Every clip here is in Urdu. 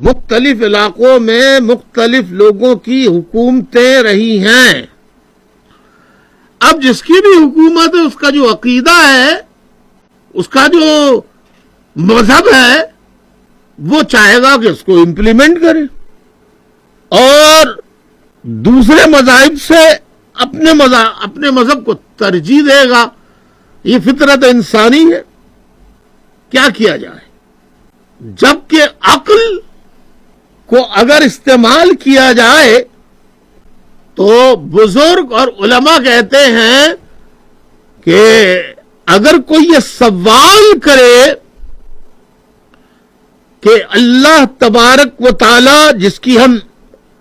مختلف علاقوں میں مختلف لوگوں کی حکومتیں رہی ہیں. اب جس کی بھی حکومت ہے اس کا جو عقیدہ ہے، اس کا جو مذہب ہے، وہ چاہے گا کہ اس کو امپلیمنٹ کرے اور دوسرے مذاہب سے اپنے مذہب کو ترجیح دے گا. یہ فطرت انسانی ہے. کیا کیا جائے؟ جبکہ عقل کو اگر استعمال کیا جائے تو بزرگ اور علماء کہتے ہیں کہ اگر کوئی یہ سوال کرے کہ اللہ تبارک و تعالی جس کی ہم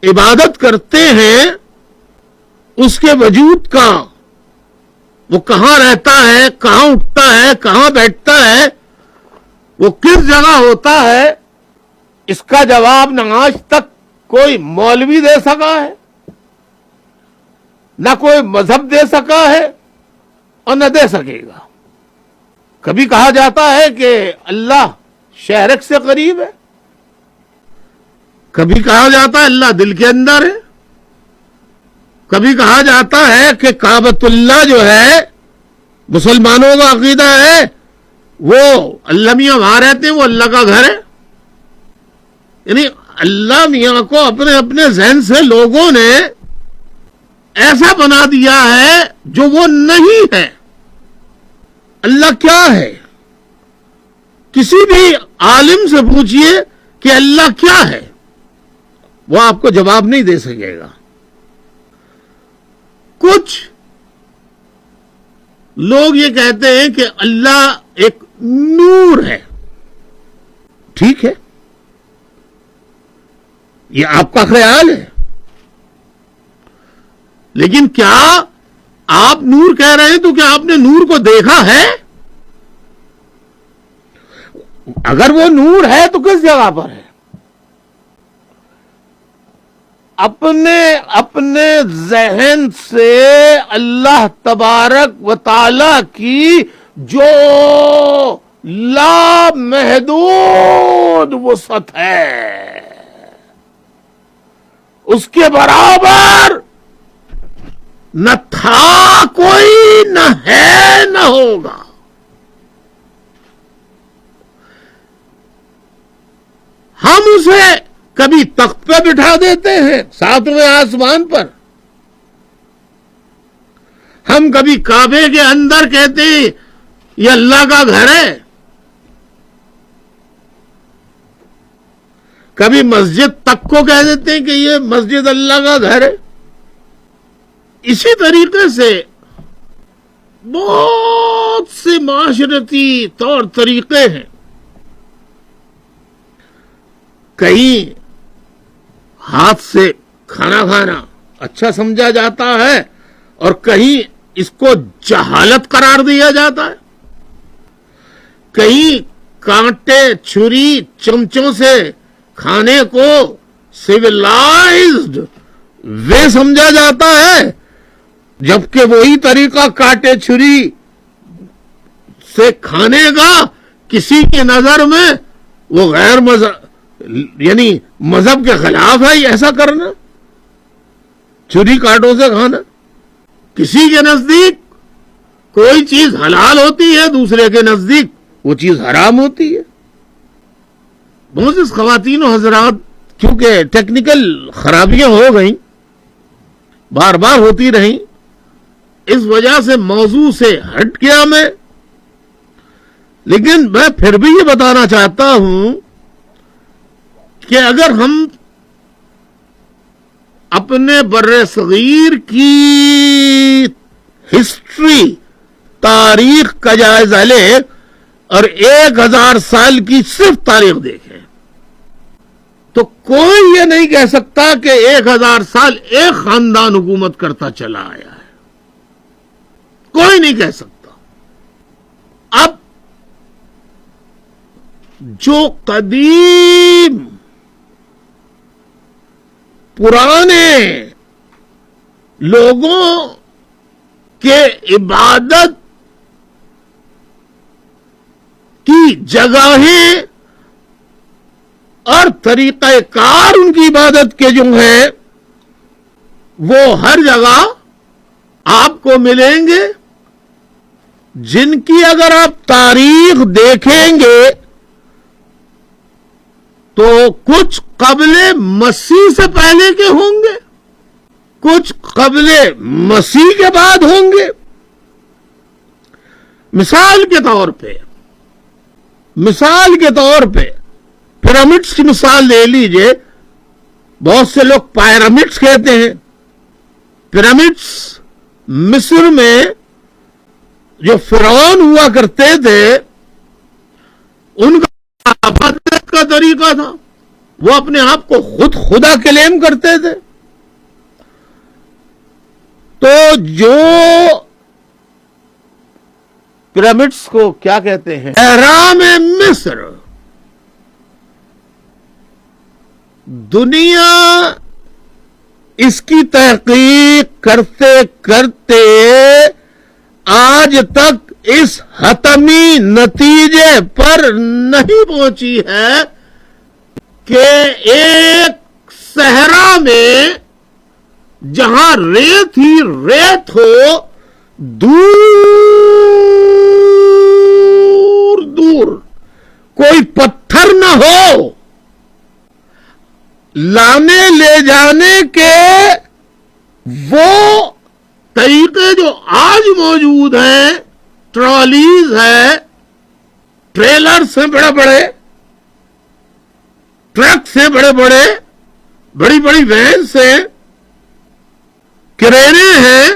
عبادت کرتے ہیں اس کے وجود کا، وہ کہاں رہتا ہے، کہاں اٹھتا ہے، کہاں بیٹھتا ہے، وہ کس جگہ ہوتا ہے، اس کا جواب نہ آج تک کوئی مولوی دے سکا ہے، نہ کوئی مذہب دے سکا ہے اور نہ دے سکے گا. کبھی کہا جاتا ہے کہ اللہ شہرک سے قریب ہے، کبھی کہا جاتا ہے اللہ دل کے اندر ہے، کبھی کہا جاتا ہے کہ کعبۃ اللہ جو ہے مسلمانوں کا عقیدہ ہے وہ اللہ میاں وہاں رہتے ہیں، وہ اللہ کا گھر ہے. یعنی اللہ میاں کو اپنے اپنے ذہن سے لوگوں نے ایسا بنا دیا ہے جو وہ نہیں ہے. اللہ کیا ہے؟ کسی بھی عالم سے پوچھئے کہ اللہ کیا ہے، وہ آپ کو جواب نہیں دے سکے گا. کچھ لوگ یہ کہتے ہیں کہ اللہ ایک نور ہے. ٹھیک ہے، یہ آپ کا خیال ہے، لیکن کیا آپ نور کہہ رہے ہیں تو کیا آپ نے نور کو دیکھا ہے؟ اگر وہ نور ہے تو کس جگہ پر ہے؟ اپنے ذہن سے اللہ تبارک و تعالی کی جو لامحدود وسعت ہے اس کے برابر نہ تھا کوئی، نہ ہے، نہ ہوگا. ہم اسے کبھی تخت پہ بٹھا دیتے ہیں 7ویں آسمان پر، ہم کبھی کعبے کے اندر کہتے ہیں یہ اللہ کا گھر ہے، کبھی مسجد تک کو کہہ دیتے ہیں کہ یہ مسجد اللہ کا گھر ہے. اسی طریقے سے بہت سے معاشرتی طور طریقے ہیں. کہیں ہاتھ سے کھانا کھانا اچھا سمجھا جاتا ہے اور کہیں اس کو جہالت قرار دیا جاتا ہے. کہیں کانٹے چھری چمچوں سے کھانے کو سویلائزڈ وے سمجھا جاتا ہے، جبکہ وہی طریقہ کانٹے چھری سے کھانے کا کسی کی نظر میں وہ غیر یعنی مذہب کے خلاف ہے. ایسا کرنا، چھری کانٹوں سے کھانا، کسی کے نزدیک کوئی چیز حلال ہوتی ہے، دوسرے کے نزدیک وہ چیز حرام ہوتی ہے. بہت سی خواتین و حضرات کیونکہ ٹیکنیکل خرابیاں ہو گئیں، بار بار ہوتی رہیں، اس وجہ سے موضوع سے ہٹ گیا میں. لیکن میں پھر بھی یہ بتانا چاہتا ہوں کہ اگر ہم اپنے بر صغیر کی ہسٹری، تاریخ کا جائزہ لیں اور 1000 سال کی صرف تاریخ دیکھیں تو کوئی یہ نہیں کہہ سکتا کہ 1000 سال ایک خاندان حکومت کرتا چلا آیا ہے. کوئی نہیں کہہ سکتا. اب جو قدیم پرانے لوگوں کے عبادت کی جگہیں اور طریقہ کار ان کی عبادت کے جو ہیں وہ ہر جگہ آپ کو ملیں گے، جن کی اگر آپ تاریخ دیکھیں گے تو کچھ قبل مسیح سے پہلے کے ہوں گے، کچھ قبل مسیح کے بعد ہوں گے۔ مثال کے طور پہ پیرامڈس کی مثال لے لیجئے۔ بہت سے لوگ پیرامڈس کہتے ہیں۔ پیرامڈس مصر میں جو فرعون ہوا کرتے تھے ان کا عبادت کا طریقہ تھا، وہ اپنے آپ کو خود خدا کلیم کرتے تھے۔ تو جو پیرامڈس کو کیا کہتے ہیں؟ اہرام مصر۔ دنیا اس کی تحقیق کرتے کرتے آج تک اس حتمی نتیجے پر نہیں پہنچی ہے کہ ایک صحرا میں جہاں ریت ہی ریت ہو، دور دور کوئی پتھر نہ ہو، لانے لے جانے کے وہ طریقے جو آج موجود ہیں، ٹرالیز ہیں، ٹریلرز ہیں، بڑے بڑے ٹرکس ہیں، بڑے بڑے بڑی بڑی وینس ہیں، کرینے ہیں۔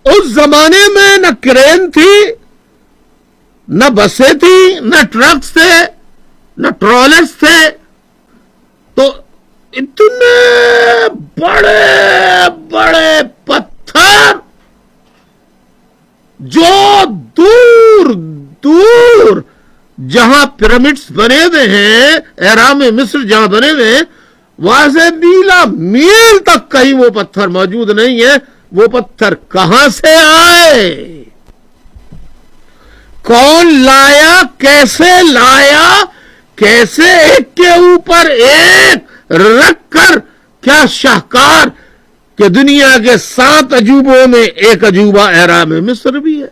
اس زمانے میں نہ کرین تھی، نہ بسیں تھی، نہ ٹرکس تھے، نہ ٹرالرز تھے۔ تو اتنے بڑے بڑے پتھر جو دور دور جہاں پیرامڈس بنے ہوئے ہیں، اہرام مصر جہاں بنے ہوئے ہیں، وہاں سے میلا میل تک کہیں وہ پتھر موجود نہیں ہے۔ وہ پتھر کہاں سے آئے؟ کون لایا؟ کیسے لایا؟ کیسے ایک کے اوپر ایک رکھ کر؟ کیا شاہکار کہ دنیا کے 7 عجوبوں میں ایک عجوبہ اہرام مصر بھی ہے۔